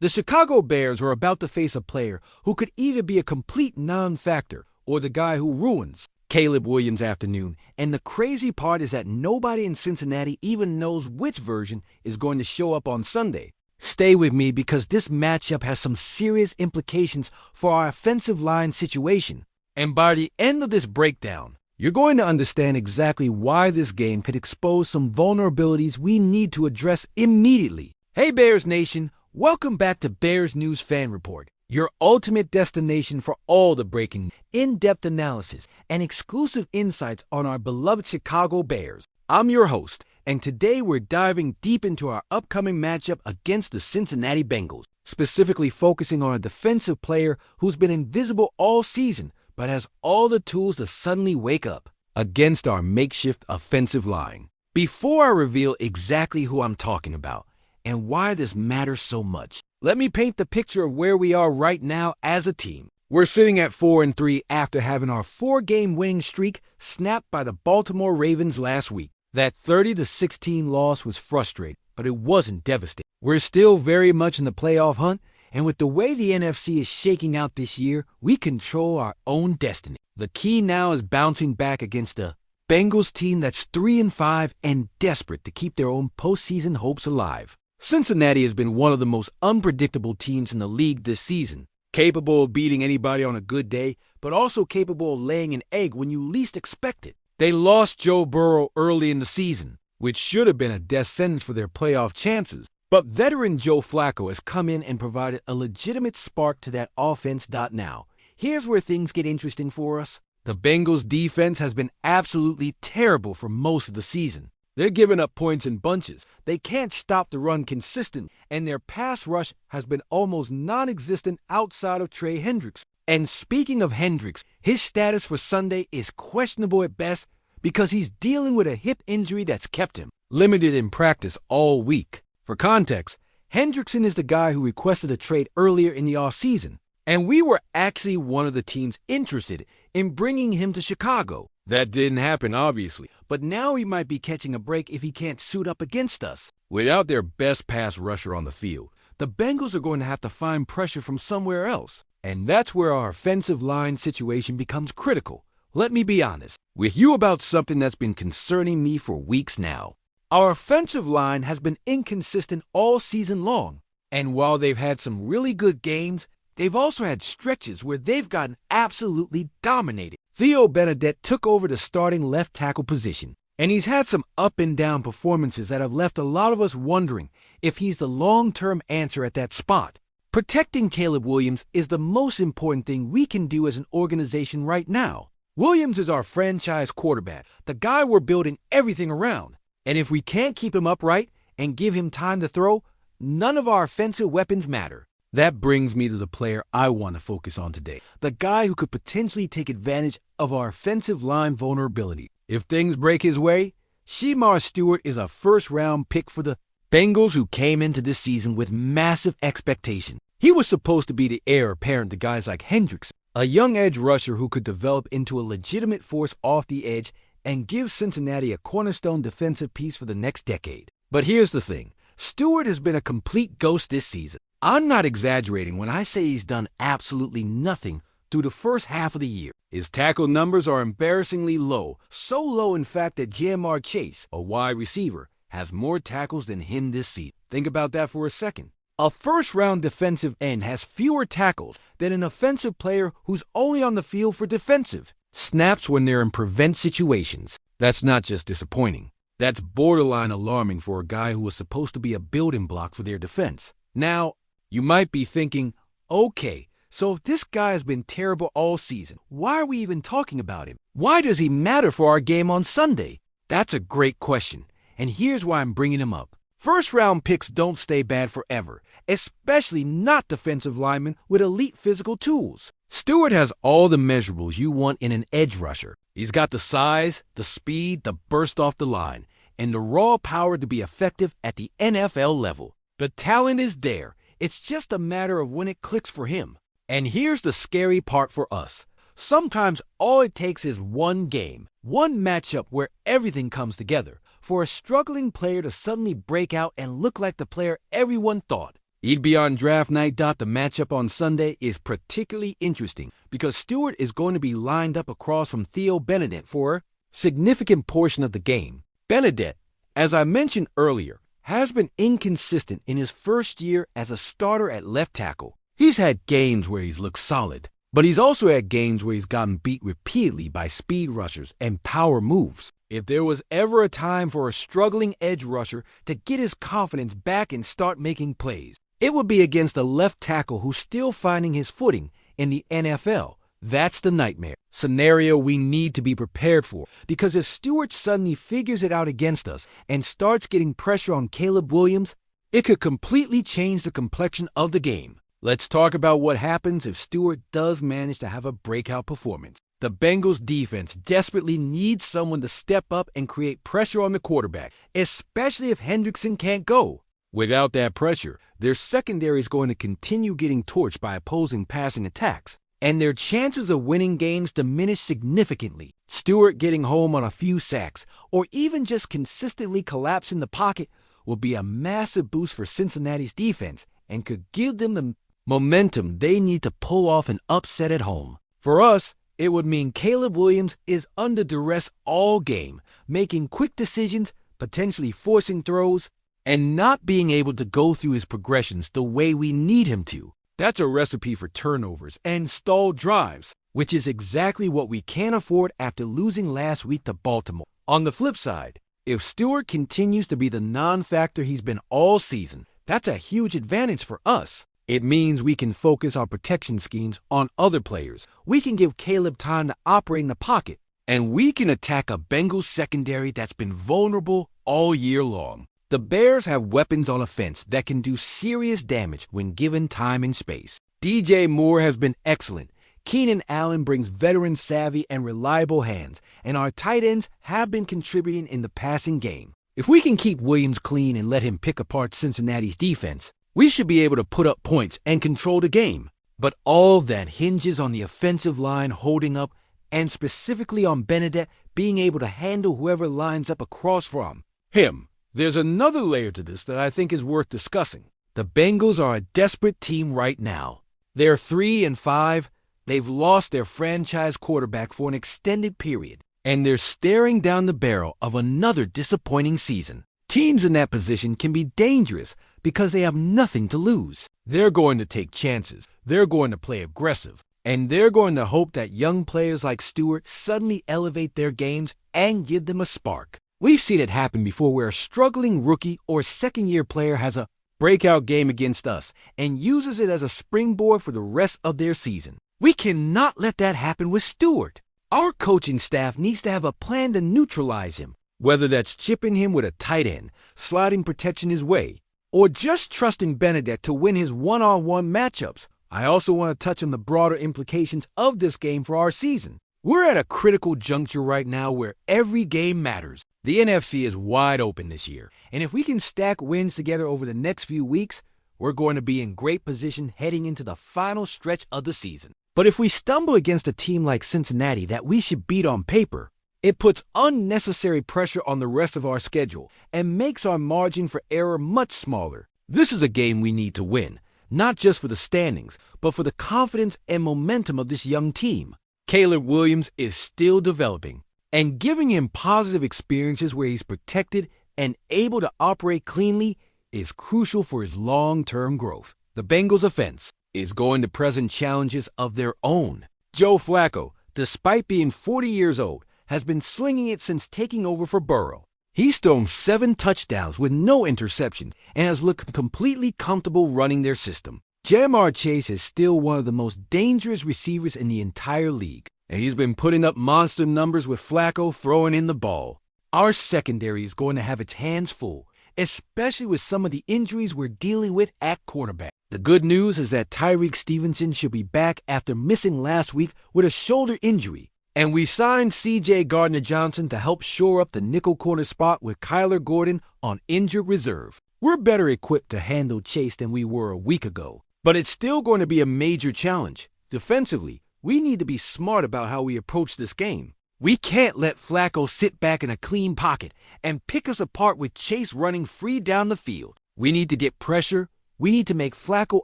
The Chicago Bears are about to face a player who could either be a complete non-factor or the guy who ruins Caleb Williams' afternoon, and the crazy part is that nobody in Cincinnati even knows which version is going to show up on Sunday. Stay with me because this matchup has some serious implications for our offensive line situation. And by the end of this breakdown, you're going to understand exactly why this game could expose some vulnerabilities we need to address immediately. Hey Bears Nation, welcome back to Bears News Fan Report, your ultimate destination for all the breaking, in-depth analysis, and exclusive insights on our beloved Chicago Bears. I'm your host, and today we're diving deep into our upcoming matchup against the Cincinnati Bengals, specifically focusing on a defensive player who's been invisible all season, but has all the tools to suddenly wake up against our makeshift offensive line. Before I reveal exactly who I'm talking about and why this matters so much, let me paint the picture of where we are right now as a team. We're sitting at 4-3 after having our 4-game winning streak snapped by the Baltimore Ravens last week. That 30-16 loss was frustrating, but it wasn't devastating. We're still very much in the playoff hunt, and with the way the NFC is shaking out this year, we control our own destiny. The key now is bouncing back against a Bengals team that's 3-5 and desperate to keep their own postseason hopes alive. Cincinnati has been one of the most unpredictable teams in the league this season, capable of beating anybody on a good day, but also capable of laying an egg when you least expect it. They lost Joe Burrow early in the season, which should have been a death sentence for their playoff chances. But veteran Joe Flacco has come in and provided a legitimate spark to that offense. Now, here's where things get interesting for us. The Bengals' defense has been absolutely terrible for most of the season. They're giving up points in bunches. They can't stop the run consistently, and their pass rush has been almost non-existent outside of Trey Hendricks. And speaking of Hendricks, his status for Sunday is questionable at best because he's dealing with a hip injury that's kept him limited in practice all week. For context, Hendrickson is the guy who requested a trade earlier in the offseason, and we were actually one of the teams interested in bringing him to Chicago. That didn't happen, obviously, but now he might be catching a break if he can't suit up against us. Without their best pass rusher on the field, the Bengals are going to have to find pressure from somewhere else. And that's where our offensive line situation becomes critical. Let me be honest with you about something that's been concerning me for weeks now. Our offensive line has been inconsistent all season long. And while they've had some really good games, they've also had stretches where they've gotten absolutely dominated. Theo Benedette took over the starting left tackle position, and he's had some up and down performances that have left a lot of us wondering if he's the long-term answer at that spot. Protecting Caleb Williams is the most important thing we can do as an organization right now. Williams is our franchise quarterback, the guy we're building everything around. And if we can't keep him upright and give him time to throw, none of our offensive weapons matter. That brings me to the player I want to focus on today, the guy who could potentially take advantage of our offensive line vulnerability. If things break his way, Sheamar Stewart is a first-round pick for the Bengals, who came into this season with massive expectation. He was supposed to be the heir apparent to guys like Hendricks, a young edge rusher who could develop into a legitimate force off the edge and give Cincinnati a cornerstone defensive piece for the next decade. But here's the thing. Stewart has been a complete ghost this season. I'm not exaggerating when I say he's done absolutely nothing through the first half of the year. His tackle numbers are embarrassingly low, so low in fact that Sheamar Chase, a wide receiver, has more tackles than him this season. Think about that for a second. A first-round defensive end has fewer tackles than an offensive player who's only on the field for defensive snaps when they're in prevent situations. That's not just disappointing. That's borderline alarming for a guy who was supposed to be a building block for their defense. Now, you might be thinking, okay, so if this guy has been terrible all season, why are we even talking about him? Why does he matter for our game on Sunday? That's a great question. And here's why I'm bringing him up. First-round picks don't stay bad forever, especially not defensive linemen with elite physical tools. Stewart has all the measurables you want in an edge rusher. He's got the size, the speed, the burst off the line, and the raw power to be effective at the NFL level. The talent is there. It's just a matter of when it clicks for him. And here's the scary part for us. Sometimes all it takes is one game, one matchup where everything comes together, for a struggling player to suddenly break out and look like the player everyone thought He'd be on draft night. The matchup on Sunday is particularly interesting because Stewart is going to be lined up across from Theo Benedict for a significant portion of the game. Benedict, as I mentioned earlier, has been inconsistent in his first year as a starter at left tackle. He's had games where he's looked solid, but he's also had games where he's gotten beat repeatedly by speed rushers and power moves. If there was ever a time for a struggling edge rusher to get his confidence back and start making plays, it would be against a left tackle who's still finding his footing in the NFL. That's the nightmare scenario we need to be prepared for, because if Stewart suddenly figures it out against us and starts getting pressure on Caleb Williams, it could completely change the complexion of the game. Let's talk about what happens if Stewart does manage to have a breakout performance. The Bengals defense desperately needs someone to step up and create pressure on the quarterback, especially if Hendrickson can't go. Without that pressure, their secondary is going to continue getting torched by opposing passing attacks, and their chances of winning games diminish significantly. Stewart getting home on a few sacks, or even just consistently collapsing the pocket, will be a massive boost for Cincinnati's defense and could give them the momentum they need to pull off an upset at home. For us, it would mean Caleb Williams is under duress all game, making quick decisions, potentially forcing throws, and not being able to go through his progressions the way we need him to. That's a recipe for turnovers and stalled drives, which is exactly what we can't afford after losing last week to Baltimore. On the flip side, if Stewart continues to be the non-factor he's been all season, that's a huge advantage for us. It means we can focus our protection schemes on other players. We can give Caleb time to operate in the pocket, and we can attack a Bengals secondary that's been vulnerable all year long. The Bears have weapons on offense that can do serious damage when given time and space. DJ Moore has been excellent. Keenan Allen brings veteran savvy and reliable hands, and our tight ends have been contributing in the passing game. If we can keep Williams clean and let him pick apart Cincinnati's defense, we should be able to put up points and control the game. But all that hinges on the offensive line holding up, and specifically on Benedict being able to handle whoever lines up across from him. There's another layer to this that I think is worth discussing. The Bengals are a desperate team right now. They're 3-5. They've lost their franchise quarterback for an extended period, and they're staring down the barrel of another disappointing season. Teams in that position can be dangerous because they have nothing to lose. They're going to take chances. They're going to play aggressive, and they're going to hope that young players like Stewart suddenly elevate their games and give them a spark. We've seen it happen before where a struggling rookie or second-year player has a breakout game against us and uses it as a springboard for the rest of their season. We cannot let that happen with Stewart. Our coaching staff needs to have a plan to neutralize him, whether that's chipping him with a tight end, sliding protection his way, or just trusting Benedict to win his one-on-one matchups. I also want to touch on the broader implications of this game for our season. We're at a critical juncture right now where every game matters. The NFC is wide open this year, and if we can stack wins together over the next few weeks, we're going to be in great position heading into the final stretch of the season. But if we stumble against a team like Cincinnati that we should beat on paper, it puts unnecessary pressure on the rest of our schedule and makes our margin for error much smaller. This is a game we need to win, not just for the standings, but for the confidence and momentum of this young team. Caleb Williams is still developing, and giving him positive experiences where he's protected and able to operate cleanly is crucial for his long-term growth. The Bengals offense is going to present challenges of their own. Joe Flacco, despite being 40 years old, has been slinging it since taking over for Burrow. He's thrown 7 touchdowns with no interceptions and has looked completely comfortable running their system. Sheamar Chase is still one of the most dangerous receivers in the entire league, and he's been putting up monster numbers with Flacco throwing in the ball. Our secondary is going to have its hands full, especially with some of the injuries we're dealing with at quarterback. The good news is that Tyreek Stevenson should be back after missing last week with a shoulder injury, and we signed C.J. Gardner-Johnson to help shore up the nickel corner spot with Kyler Gordon on injured reserve. We're better equipped to handle Chase than we were a week ago, but it's still going to be a major challenge. Defensively, we need to be smart about how we approach this game. We can't let Flacco sit back in a clean pocket and pick us apart with Chase running free down the field. We need to get pressure, We need to make Flacco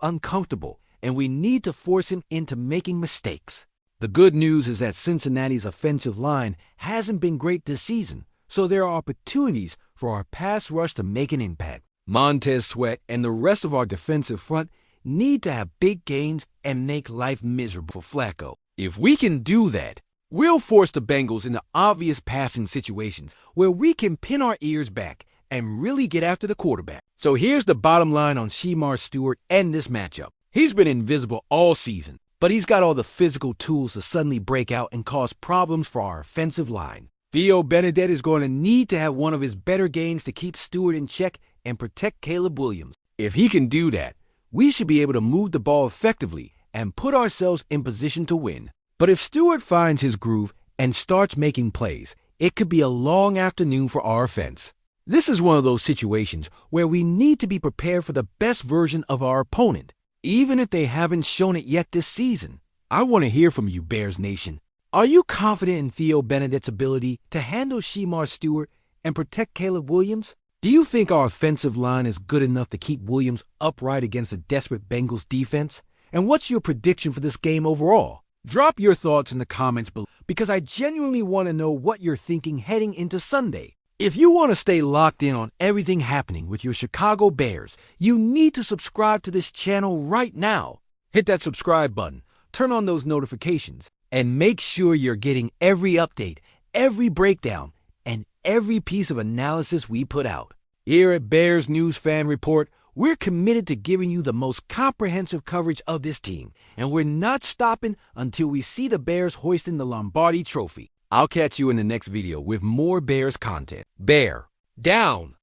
uncomfortable, and we need to force him into making mistakes. The good news is that Cincinnati's offensive line hasn't been great this season, so there are opportunities for our pass rush to make an impact. Montez Sweat and the rest of our defensive front need to have big gains and make life miserable for Flacco. If we can do that, we'll force the Bengals into obvious passing situations where we can pin our ears back and really get after the quarterback. So here's the bottom line on Sheamar Stewart and this matchup. He's been invisible all season, but he's got all the physical tools to suddenly break out and cause problems for our offensive line. Theo Benedette is going to need to have one of his better games to keep Stewart in check and protect Caleb Williams. If he can do that, we should be able to move the ball effectively and put ourselves in position to win. But if Stewart finds his groove and starts making plays, it could be a long afternoon for our offense. This is one of those situations where we need to be prepared for the best version of our opponent, even if they haven't shown it yet this season. I want to hear from you, Bears Nation. Are you confident in Theo Benedette's ability to handle Sheamar Stewart and protect Caleb Williams? Do you think our offensive line is good enough to keep Williams upright against a desperate Bengals defense? And what's your prediction for this game overall? Drop your thoughts in the comments below because I genuinely want to know what you're thinking heading into Sunday. If you want to stay locked in on everything happening with your Chicago Bears, you need to subscribe to this channel right now. Hit that subscribe button, turn on those notifications, and make sure you're getting every update, every breakdown, and every piece of analysis we put out. Here at Bears News Fan Report, we're committed to giving you the most comprehensive coverage of this team, and we're not stopping until we see the Bears hoisting the Lombardi Trophy. I'll catch you in the next video with more Bears content. Bear down!